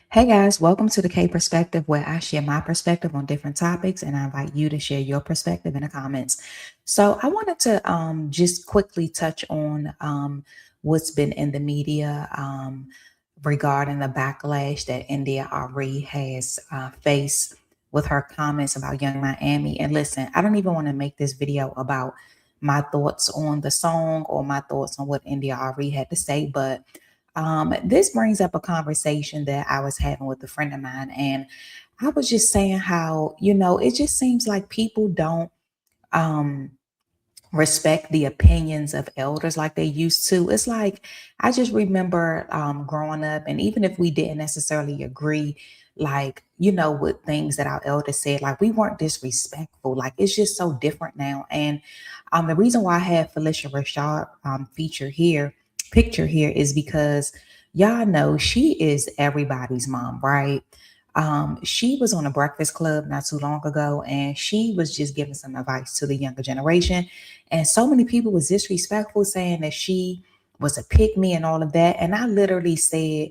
Hey guys, welcome to the K Perspective, where I share my perspective on different topics and I invite you to share your perspective in the comments. So, I wanted to just quickly touch on what's been in the media regarding the backlash that India Arie has faced with her comments about Young Miami. And listen, I don't even want to make this video about my thoughts on the song or my thoughts on what India Arie had to say, but this brings up a conversation that I was having with a friend of mine, and I was just saying how, it just seems like people don't um, respect the opinions of elders like they used to. It's like I just remember growing up, and even if we didn't necessarily agree, like, with things that our elders said, like we weren't disrespectful. Like it's just so different now. And the reason why I have Phylicia Rashad picture here is because y'all know she is everybody's mom, right? She was on a Breakfast Club not too long ago, and she was just giving some advice to the younger generation. And so many people was disrespectful, saying that she was a pick me and all of that. And I literally said,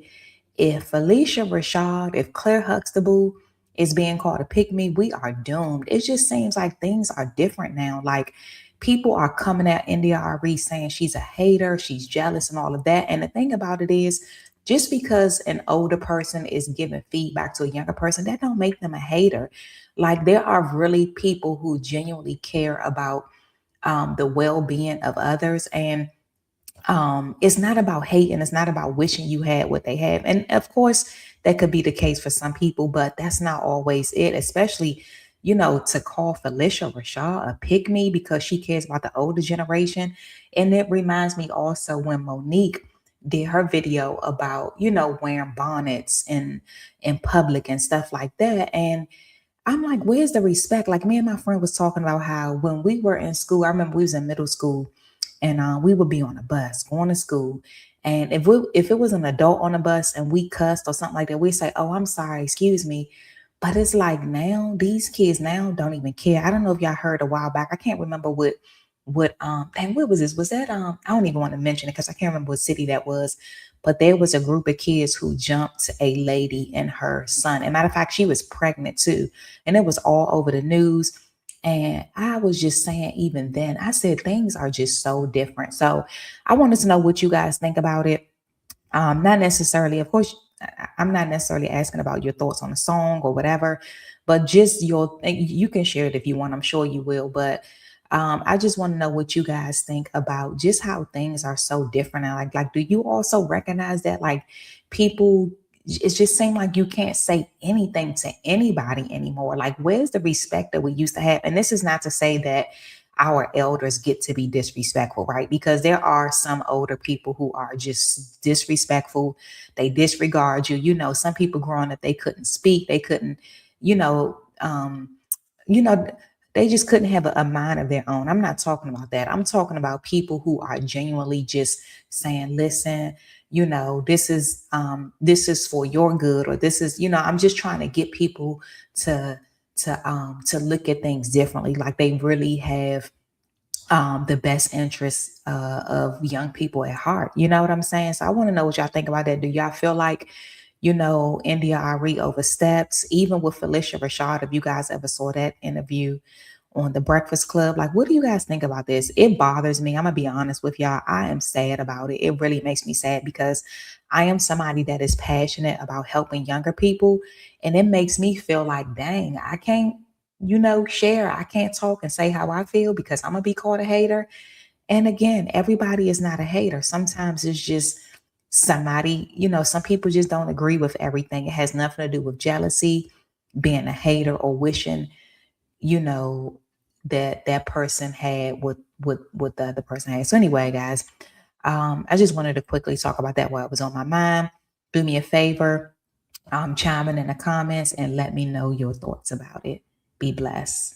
if Felicia Rashad, if Claire Huxtable is being called a pick me, we are doomed. It just seems like things are different now. Like people are coming at India Arie saying she's a hater, she's jealous, and all of that. And the thing about it is, just because an older person is giving feedback to a younger person, that don't make them a hater. Like there are really people who genuinely care about the well-being of others, and it's not about hating, it's not about wishing you had what they have. And of course that could be the case for some people, but that's not always it, especially to call Felicia Rashad a pick me because she cares about the older generation. And it reminds me also when Monique did her video about wearing bonnets in public and stuff like that. And I'm like, where's the respect? Like me and my friend was talking about how when we were in school, I remember we was in middle school, and we would be on a bus going to school. And if it was an adult on a bus and we cussed or something like that, we say, "Oh, I'm sorry, excuse me." But it's like now these kids now don't even care. I don't know if y'all heard a while back. I can't remember and what was this? Was that I don't even want to mention it because I can't remember what city that was, but there was a group of kids who jumped a lady and her son. And matter of fact, she was pregnant too. And it was all over the news. And I was just saying, even then, I said things are just so different. So I wanted to know what you guys think about it. Not necessarily, of course, I'm not necessarily asking about your thoughts on the song or whatever, but just you can share it if you want. I'm sure you will. But I just want to know what you guys think about just how things are so different now. Like, do you also recognize that like people, it just seems like you can't say anything to anybody anymore? Like, where's the respect that we used to have? And this is not to say that our elders get to be disrespectful, right? Because there are some older people who are just disrespectful. They disregard you. Some people growing up, they couldn't speak, they couldn't, you know, um, you know, they just couldn't have a mind of their own. I'm not talking about that. I'm talking about people who are genuinely just saying, listen, this is for your good, or this is, I'm just trying to get people to to look at things differently, like they really have the best interests of young people at heart. You know what I'm saying? So I want to know what y'all think about that. Do y'all feel like, India Ari oversteps, even with Felicia Rashad? If you guys ever saw that interview on the Breakfast Club, like, what do you guys think about this? It bothers me. I'm gonna be honest with y'all. I am sad about it. It really makes me sad because I am somebody that is passionate about helping younger people, and it makes me feel like, dang, I can't share. I can't talk and say how I feel because I'm gonna be called a hater. And again, everybody is not a hater. Sometimes it's just somebody, some people just don't agree with everything. It has nothing to do with jealousy, being a hater, or wishing, you know, that that person had what the other person had. So anyway, guys, I just wanted to quickly talk about that while it was on my mind. Do me a favor, chime in the comments and let me know your thoughts about it. Be blessed.